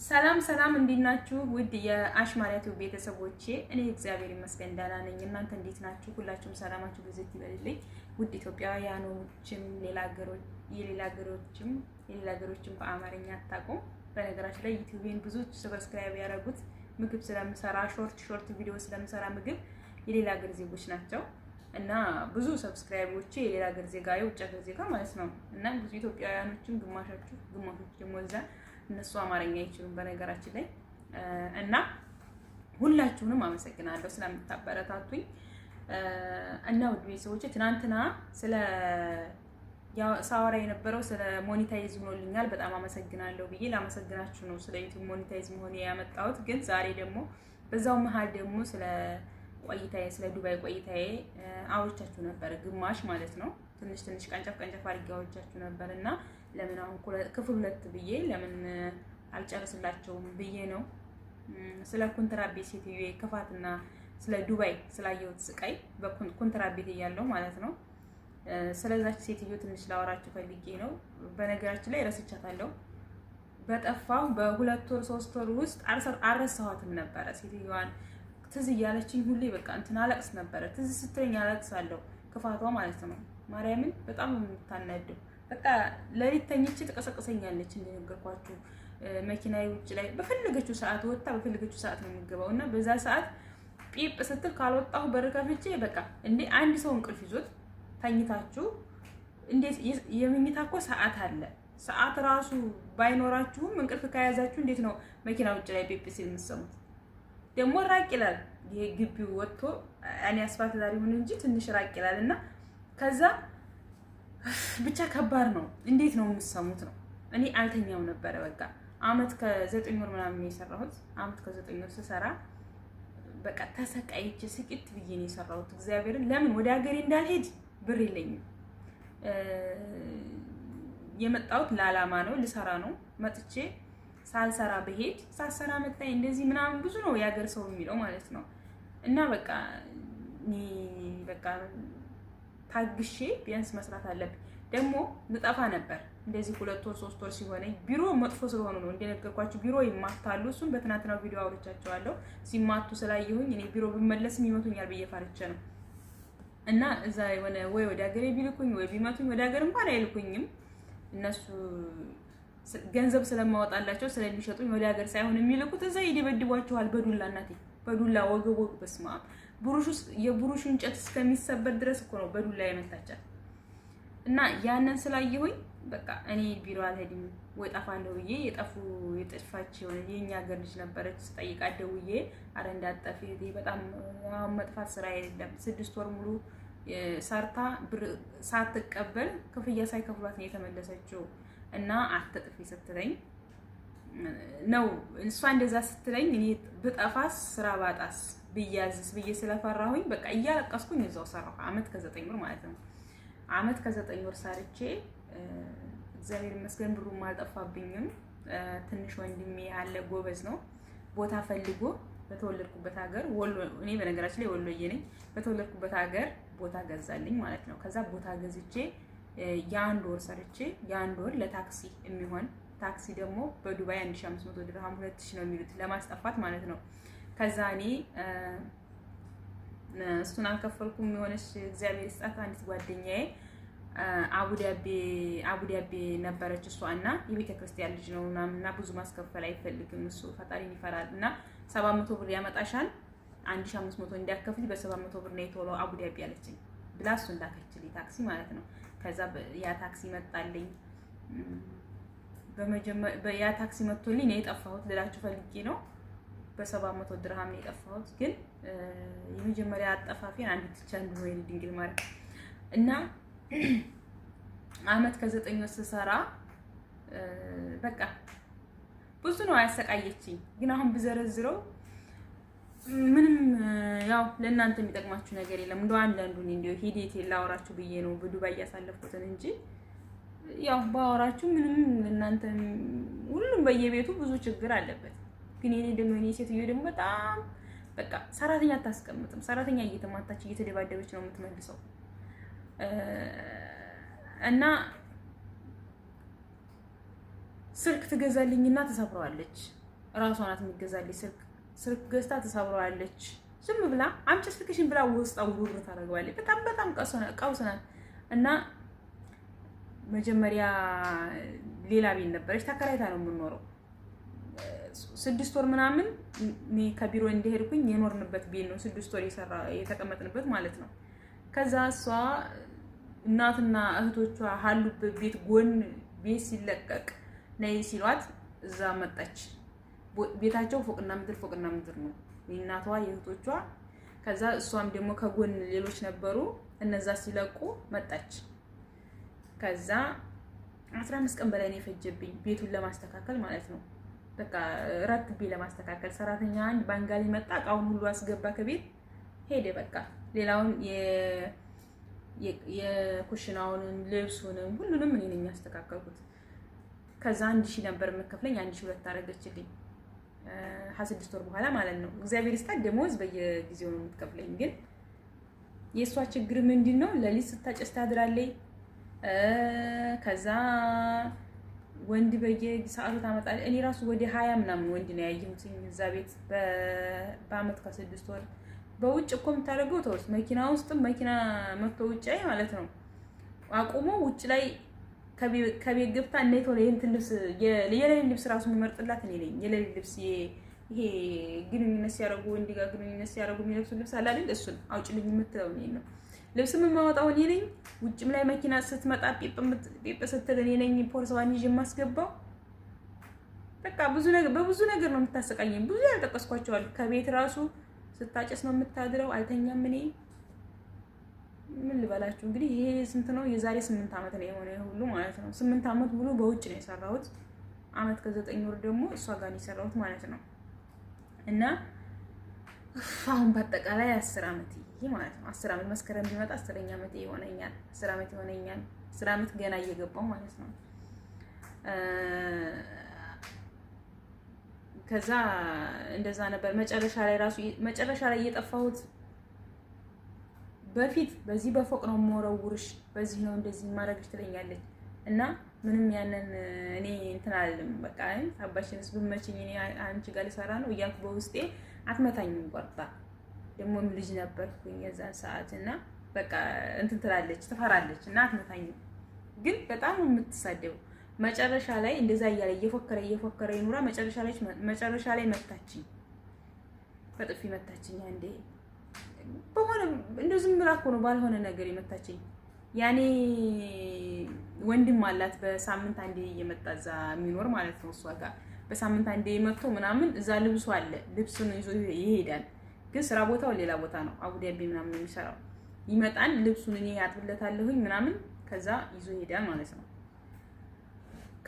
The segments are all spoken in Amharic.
ሰላም ሰላም እንዲናችሁ ውድ የአሽማሪያቱ ቤተሰቦቼ፣ እኔ እግዚአብሔር ይመስገን ደህና ነኝ። እናንተ እንዴት ናችሁ? ሁላችሁም ሰላማችሁ ብዝት ይበልልኝ። ውድ ኢትዮጵያውያኖችም የሌላ ሀገሮችም በአማርኛ አታውቁም። በነገራችን ላይ ዩቲዩብን ብዙ ሰብስክራይብ ያደረጉት ምግብ ስለምሰራ ሾርት ቪዲዮ ስለምሰራ ምግብ የሌላ ሀገር ዜጎች ናቸው እና ብዙ ሰብስክራይቦቼ የሌላ ሀገር ዜጋ የውጭ ሀገር ዜጋ ማለት ነው እና ብዙ ኢትዮጵያውያኖችም ግማሾች ደግሞ እዛ እነሱ አማርኛ አይችሉም በነገራችን ላይ እና ሁላችሁንም አመሰግናለሁ ስለምታበረታቱኝ እና ውድ ቤተሰቦቼ ትናንትና ስለ ሳወራ የነበረው ስለ ሞኔታይዝ ሆኖልኛል በጣም አመሰግናለሁ ብዬ ላመሰግናችሁ ነው ስለ ዩቲዩብ ሞኔታይዝ መሆን ያመጣሁት። ግን ዛሬ ደግሞ በዛው መሀል ደግሞ ስለ ቆይታዬ ስለ ዱባይ ቆይታዬ አውርቻችሁ ነበር፣ ግማሽ ማለት ነው። ትንሽ ቀንጨፍ አድርጌ አውርቻችሁ ነበር እና ለምን አሁን ክፍል 2 ብዬ ለምን አልጨርስላቸውም ብዬ ነው። ስለ ኮንትራት ቤት ሴትዮዬ ክፋትና ስለ ዱባይ ስላየሁት ስቃይ በኮንትራት ቤት እያለሁ ማለት ነው። ስለዛች ሴትዮ ትንሽ ላወራችሁ ፈልጌ ነው። በነገራችን ላይ ረስቻታለሁ። በጠፋው በ2 ወር 3 ወር ውስጥ አልረሳኋትም ነበረ። ሴትዮዋን ትዝ እያለችኝ ሁሌ በቃ እንትን አለቅስ ነበረ። ትዝ ስትለኝ አለቅሳለሁ። ክፋቷ ማለት ነው። ማርያምን በጣም የምታናደው በቃ ለሊት ተኝቼ ትቀሰቅሰኛለች። እንደነገርኳችሁ መኪናዬ ውጭ ላይ በፈለገችው ሰዓት ወጣ በፈለገችው ሰዓት ነው የሚገባው እና በዛ ሰዓት ጲፕ ስትል ካልወጣሁ በር ከፍቼ በቃ እንዴ አንድ ሰው እንቅልፍ ይዞት ተኝታችሁ እንዴት የመኝታ እኮ ሰዓት አለ። ሰዓት ራሱ ባይኖራችሁም እንቅልፍ ከያዛችሁ እንዴት ነው መኪና ውጭ ላይ ጲፕ ሲል የምትሰሙት? ደግሞ ራቅ ይላል። ይሄ ግቢው ወጥቶ እኔ አስፋልት ዳር ይሁን እንጂ ትንሽ ራቅ ይላል እና ከዛ ብቻ ከባድ ነው። እንዴት ነው የምትሰሙት ነው? እኔ አልተኛው ነበረ። በቃ አመት ከ9 ወር ምናምን ነው የሰራሁት። አመት ከ9 ወር ስሰራ በቃ ተሰቃይቼ ስቂት ብዬ ነው የሰራሁት። እግዚአብሔርን ለምን ወደ ሀገሬ እንዳልሄድ ብር የለኝም። የመጣሁት ለዓላማ ነው፣ ልሰራ ነው። መጥቼ ሳልሰራ በሄድ ሳልሰራ መጣኝ እንደዚህ ምናምን ብዙ ነው የሀገር ሰው የሚለው ማለት ነው። እና በቃ ታግሼ ቢያንስ መስራት አለብኝ። ደግሞ ልጠፋ ነበር እንደዚህ 2 ወር 3 ወር ሲሆነኝ ቢሮ መጥፎ ስለሆነ ነው እንደነገርኳችሁ። ቢሮ ይማታሉ። እሱን በትናንትናው ቪዲዮ አውርቻቸዋለሁ። ሲማቱ ስላየሁኝ እኔ ቢሮ ብመለስም ይመቱኛል ብዬ ፈርቼ ነው እና እዛ የሆነ ወይ ወደ ሀገሬ ቢልኩኝ ወይ ቢመቱኝ፣ ወደ ሀገር እንኳን አይልኩኝም እነሱ ገንዘብ ስለማወጣላቸው ስለሚሸጡኝ ወደ ሀገር ሳይሆን የሚልኩት እዛ ይደበድቧችኋል በዱላ። እናቴ በዱላ ወገቦ በስማ የብሩሹ እንጨት እስከሚሰበር ድረስ እኮ ነው በዱላ የመታቻል። እና ያንን ስላየሁኝ በቃ እኔ ቢሮ አልሄድም ወይ ጠፋለሁ ብዬ የጠፋች የሆነ የኛ ሀገር ልጅ ነበረች። ስጠይቃት ደውዬ አረ እንዳጠፊ በጣም መጥፋት ስራ አይደለም 6 ወር ሙሉ ሰርታ ብር ሳትቀበል ክፍያ ሳይከፍሏት ነው የተመለሰችው። እና አትጥፊ ስትለኝ ነው እሷ እንደዛ ስትለኝ እኔ ብጠፋስ ስራ ባጣስ ብያዝስ ብዬ ስለፈራሁኝ በቃ እያለቀስኩኝ እዛው ሰራሁ። አመት ከ9 ወር ማለት ነው። አመት ከ9 ወር ሰርቼ እግዚአብሔር ይመስገን ብሩም አልጠፋብኝም። ትንሽ ወንድሜ አለ ጎበዝ ነው። ቦታ ፈልጎ በተወለድኩበት ሀገር ወሎ፣ እኔ በነገራችን ላይ ወሎዬ ነኝ። በተወለድኩበት ሀገር ቦታ ገዛልኝ ማለት ነው። ከዛ ቦታ ገዝቼ የ1 ወር ሰርቼ የ1 ወር ለታክሲ የሚሆን ታክሲ ደግሞ በዱባይ 1500 ድርሃም 2000 ነው የሚሉት ለማስጠፋት ማለት ነው። ከዛ እኔ እሱን አልከፈልኩም። የሆነች እግዚአብሔር ይስጣት አንዲት ጓደኛዬ አቡዳቢ ነበረች እሷ እና የቤተ ክርስቲያን ልጅ ነው እና ብዙ ማስከፈል አይፈልግም እሱ ፈጣሪን ይፈራል እና 700 ብር ያመጣሻል 1500 እንዲያከፍል በ700 ብር ነው የቶሎ አቡዳቢ ያለችኝ ብላ እሱ እንዳከችልኝ ታክሲ ማለት ነው። ከዛ ያ ታክሲ መጣልኝ። ያ ታክሲ መጥቶልኝ ነው የጠፋሁት ልላችሁ ፈልጌ ነው። በ700 ድርሃም ነው የጠፋሁት። ግን የመጀመሪያ አጠፋፊን አንድ ብቻ እንደሆነ ድንግል ማለት እና አመት ከ9 ወር ስሰራ በቃ ብዙ ነው ያሰቃየችኝ። ግን አሁን ብዘረዝረው ምንም ያው ለእናንተ የሚጠቅማችሁ ነገር የለም። እንደው አንዳንዱን እንደው ሂዴት ላወራችሁ ብዬ ነው በዱባይ ያሳለፍኩትን እንጂ ያው ባወራችሁ ምንም ለእናንተ ሁሉም በየቤቱ ብዙ ችግር አለበት። ግን የኔ ሴትዮ ደግሞ በጣም በቃ ሰራተኛ አታስቀምጥም። ሰራተኛ እየተማታች እየተደባደበች ነው የምትመልሰው እና ስልክ ትገዛልኝና ተሰብረዋለች። ራሷ ናት የምትገዛልኝ ስልክ ገዝታ ተሰብረዋለች። ዝም ብላ አምጪ ስልክሽን ብላ ውስጥ አውሩር ታደርገዋለች። በጣም ቀውስ ናት። እና መጀመሪያ ሌላ ቤት ነበረች፣ ተከራይታ ነው የምንኖረው። 6 ወር ምናምን እኔ ከቢሮ እንደሄድኩኝ የኖርንበት ቤት ነው 6 ወር የተቀመጥንበት ማለት ነው። ከዛ እሷ እናትና እህቶቿ አሉበት ቤት ጎን ቤት ሲለቀቅ ነይ ሲሏት እዛ መጣች። ቤታቸው ፎቅና ምድር ነው የእናቷ የእህቶቿ። ከዛ እሷም ደግሞ ከጎን ሌሎች ነበሩ፣ እነዛ ሲለቁ መጣች። ከዛ 15 ቀን በላይ ነው የፈጀብኝ ቤቱን ለማስተካከል ማለት ነው። በቃ ረትቤ ለማስተካከል ሰራተኛ አንድ ባንጋሊ መጣ፣ እቃውን ሁሉ አስገባ ከቤት ሄደ። በቃ ሌላውን የኩሽናውንም ልብሱንም ሁሉንም እኔ ነኝ ያስተካከልኩት። ከዛ 1000 ነበር የምከፍለኝ፣ 1200 አደረገችልኝ 26 ወር በኋላ ማለት ነው። እግዚአብሔር ይስጣት ደሞዝ በየጊዜው ነው የምትከፍለኝ። ግን የእሷ ችግር ምንድን ነው? ለሊት ስታጨስ ታድራለች። ከዛ ወንድ በየሰዓቱ ታመጣለች። እኔ ራሱ ወደ 20 ምናምን ወንድ ነው ያየሁት እዛ ቤት በአመት ከ6 ወር። በውጭ እኮ የምታደርገው ተውስ፣ መኪና ውስጥም መኪና መጥቶ ውጭ ላይ ማለት ነው አቁሞ ውጭ ላይ ከቤት ገብታ እንዴት ሆነ እንትን ልብስ የሌሊት ልብስ ራሱ የሚመርጥላት እኔ ነኝ። የሌሊት ልብስ ይሄ ግንኙነት ሲያደርጉ ወንድ ጋር ግንኙነት ሲያደርጉ የሚለብሱ ልብስ አለ አይደል? እሱን አውጭልኝ የምትለው እኔ ነው። ልብስም የማወጣው እኔ ነኝ። ውጭም ላይ መኪና ስትመጣ ጴጵ ስትል እኔ ነኝ ፖርሳዋን ይዤ የማስገባው። በቃ በብዙ ነገር ነው የምታሰቃየኝ። ብዙ ያልጠቀስኳቸው አሉ። ከቤት ራሱ ስታጨስ ነው የምታድረው። አልተኛም እኔ ምን ልበላችሁ እንግዲህ። ይሄ ስንት ነው? የዛሬ 8 ዓመት ነው የሆነ ሁሉ ማለት ነው። 8 ዓመት ሙሉ በውጭ ነው የሰራሁት። አመት ከ9 ወር ደግሞ እሷ ጋር ነው የሰራሁት ማለት ነው። እና አሁን በአጠቃላይ 10 ዓመት ይሄ ማለት ነው። 10 ዓመት መስከረም ቢመጣ 10ኛ ዓመት ይሆነኛል። 10 ዓመት ይሆነኛል። 10 ዓመት ገና እየገባው ማለት ነው። ከዛ እንደዛ ነበር። መጨረሻ ላይ እየጠፋሁት በፊት በዚህ በፎቅ ነው የምወረውርሽ፣ በዚህ ነው እንደዚህ ማድረግሽ ትለኛለች። እና ምንም ያንን እኔ እንትን አልልም። በቃ አባሽንስ ብመችኝ እኔ አንቺ ጋር ልሰራ ነው እያልኩ በውስጤ አትመታኝም። ቆርጣ ደግሞ ልጅ ነበርኩኝ የዛን ሰዓት እና በቃ እንትን ትላለች፣ ትፈራለች እና አትመታኝም። ግን በጣም የምትሳደበው መጨረሻ ላይ እንደዛ እያለ እየፎከረ ይኑራ። መጨረሻ ላይ መታችኝ፣ በጥፊ መታችኝ። አንዴ በሆነ እንደው ዝም ብላ እኮ ነው ባልሆነ ነገር የመታችኝ። ያኔ ወንድም አላት በሳምንት አንዴ እየመጣ እዛ የሚኖር ማለት ነው። እሷ ጋር በሳምንት አንዴ መጥቶ ምናምን እዛ ልብሱ አለ፣ ልብሱን ይዞ ይሄዳል። ግን ስራ ቦታው ሌላ ቦታ ነው፣ አቡዳቢ ምናምን የሚሰራው። ይመጣል፣ ልብሱን እኔ ያጥብለታለሁኝ ምናምን፣ ከዛ ይዞ ይሄዳል ማለት ነው።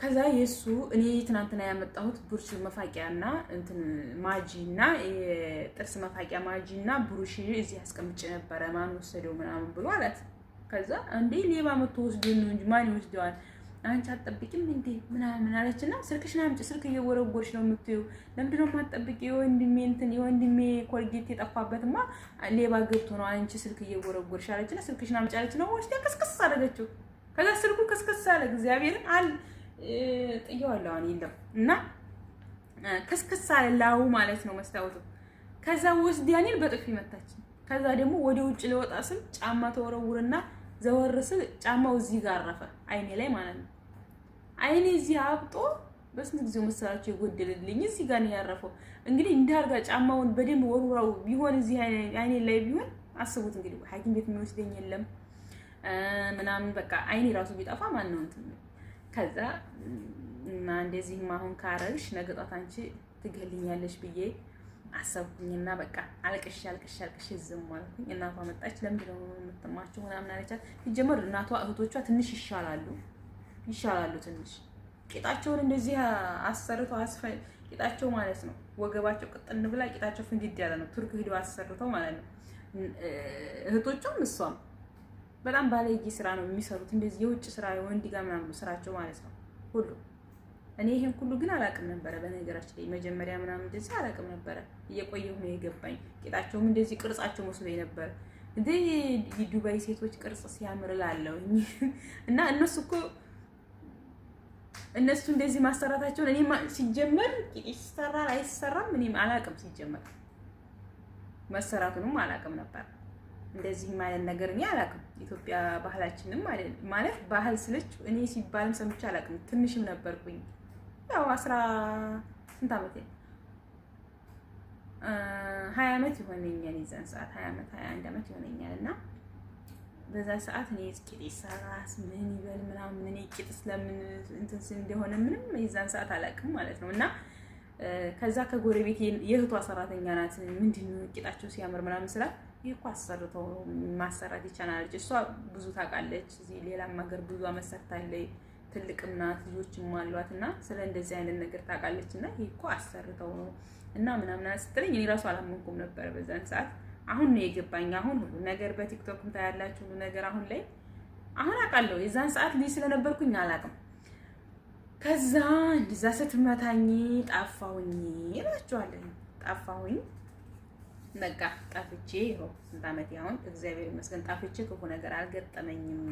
ከዛ የሱ እኔ ትናንትና ያመጣሁት ብሩሽ መፋቂያና እንትን ማጂና የጥርስ መፋቂያ ማጂና ብሩሽ እዚህ አስቀምጬ ነበረ፣ ማን ወሰደው ምናምን ብሎ አላት። ከዛ እንዴ ሌባ መጥቶ ወስዶ ነው እንጂ ማን ይወስደዋል? አንቺ አትጠብቂም እንዴ ምናምን አለችና፣ ስልክሽን አምጪ፣ ስልክ እየወረወርሽ ነው የምትይው፣ ለምንድን ነው የማትጠብቂ? የወንድሜ ኮልጌት የጠፋበትማ ሌባ ገብቶ ነው አንቺ ስልክ እየወረወርሽ አለችና፣ ስልክሽን አምጪ አለችና ወስዳ ከስከስ አደረገችው። ከዛ ስልኩ ከስከስ አለ። እግዚአብሔርን ጥየዋለሁ አሁን የለም እና ከስከስ አለ ላው ማለት ነው መስታወቱ። ከዛ ወስዳ እኔን በጥፊ መታችኝ። ከዛ ደግሞ ወደ ውጭ ለወጣ ስል ጫማ ተወረውርና ዘወር ስል ጫማው እዚህ ጋር አረፈ፣ አይኔ ላይ ማለት ነው። አይኔ እዚህ አብጦ በስንት ጊዜው መሰላችሁ የጎደለልኝ እዚህ ጋር ነው ያረፈው። እንግዲህ እንዳርጋ ጫማውን በደንብ ወርውራው ቢሆን እዚህ አይኔ ላይ ቢሆን አስቡት እንግዲህ ሐኪም ቤት የሚወስደኝ የለም ምናምን በቃ አይኔ ራሱ ቢጠፋ ማን ነው እንትን። ከዛ እና እንደዚህ አሁን ካረግሽ ነገ ጧት አንቺ ትገልኛለሽ ብዬ አሰብኩኝና በቃ አልቅሽ ዝም አልኩኝ። እናቷ መጣች። ለምንድን ነው የምትማቸው ምናምን አለቻት። ሲጀመር እናቷ እህቶቿ ትንሽ ይሻላሉ ትንሽ ቂጣቸውን እንደዚህ አሰርተው ቂጣቸው ማለት ነው ወገባቸው ቅጥን ብላ ቂጣቸው ፍንድድ ያለ ነው። ቱርክ ሄዶ አሰርተው ማለት ነው እህቶቿም እሷም በጣም ባለጌ ስራ ነው የሚሰሩት። እንደዚህ የውጭ ስራ ወንድ ጋር ምናምን ስራቸው ማለት ነው ሁሉ። እኔ ይሄን ሁሉ ግን አላውቅም ነበረ። በነገራችን ላይ መጀመሪያ ምናምን እንደዚህ አላውቅም ነበረ። እየቆየሁ ነው የገባኝ። ቂጣቸውም እንደዚህ ቅርጻቸው መስሎኝ ነበር። እንዴ የዱባይ ሴቶች ቅርጽ ሲያምር እላለሁ እና እነሱ እኮ እነሱ እንደዚህ ማሰራታቸውን እኔ ሲጀመር ይሰራል አይሰራም እኔም አላውቅም። ሲጀመር መሰራቱንም አላውቅም ነበር። እንደዚህ ማለት ነገር እኔ አላውቅም። ኢትዮጵያ ባህላችንም ማለት ባህል ስለች እኔ ሲባልም ሰምቼ አላውቅም። ትንሽም ነበርኩኝ። ያው 10 ዓመቴ 20 ዓመት ይሆነኛል የዛን ሰዓት 20 ዓመት 21 ዓመት ይሆነኛል እና በዛ ሰዓት እኔ ቂጥ ይሰራስ ምን ይበል ምናምን እኔ ቂጥ ስለምን እንትን እንደሆነ ምንም የዛን ሰዓት አላውቅም ማለት ነው። እና ከዛ ከጎረቤት የእህቷ ሰራተኛ ናት ምንድነው ቂጣቸው ሲያምር ምናምን ስላት ይሄ እኮ አሰርተው ማሰራት ይቻላል። እሷ ብዙ ታውቃለች። እዚህ ሌላም ሀገር ብዙ አመሰርታለች። ትልቅም ናት ልጆችም አሏት እና ስለ እንደዚህ አይነት ነገር ታውቃለች። እና ይሄ እኮ አሰርተው ነው እና ምናምን ስትለኝ እኔ ራሱ አላመንኩም ነበር በዛን ሰዓት። አሁን ነው የገባኝ። አሁን ሁሉ ነገር በቲክቶክም ታያላችሁ ሁሉ ነገር አሁን ላይ አሁን አውቃለሁ። የዛን ሰዓት ልጅ ስለነበርኩኝ አላውቅም። ከዛ እንደዛ ስትመታኝ ጣፋሁኝ እላችኋለሁ። ጣፋሁኝ በቃ ጣፍቼ ይኸው ስንት ዓመቴ አሁን እግዚአብሔር ይመስገን ጣፍቼ ክፉ ነገር አልገጠመኝም።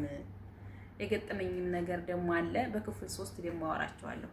የገጠመኝም ነገር ደግሞ አለ። በክፍል 3 ደግሞ አወራችኋለሁ።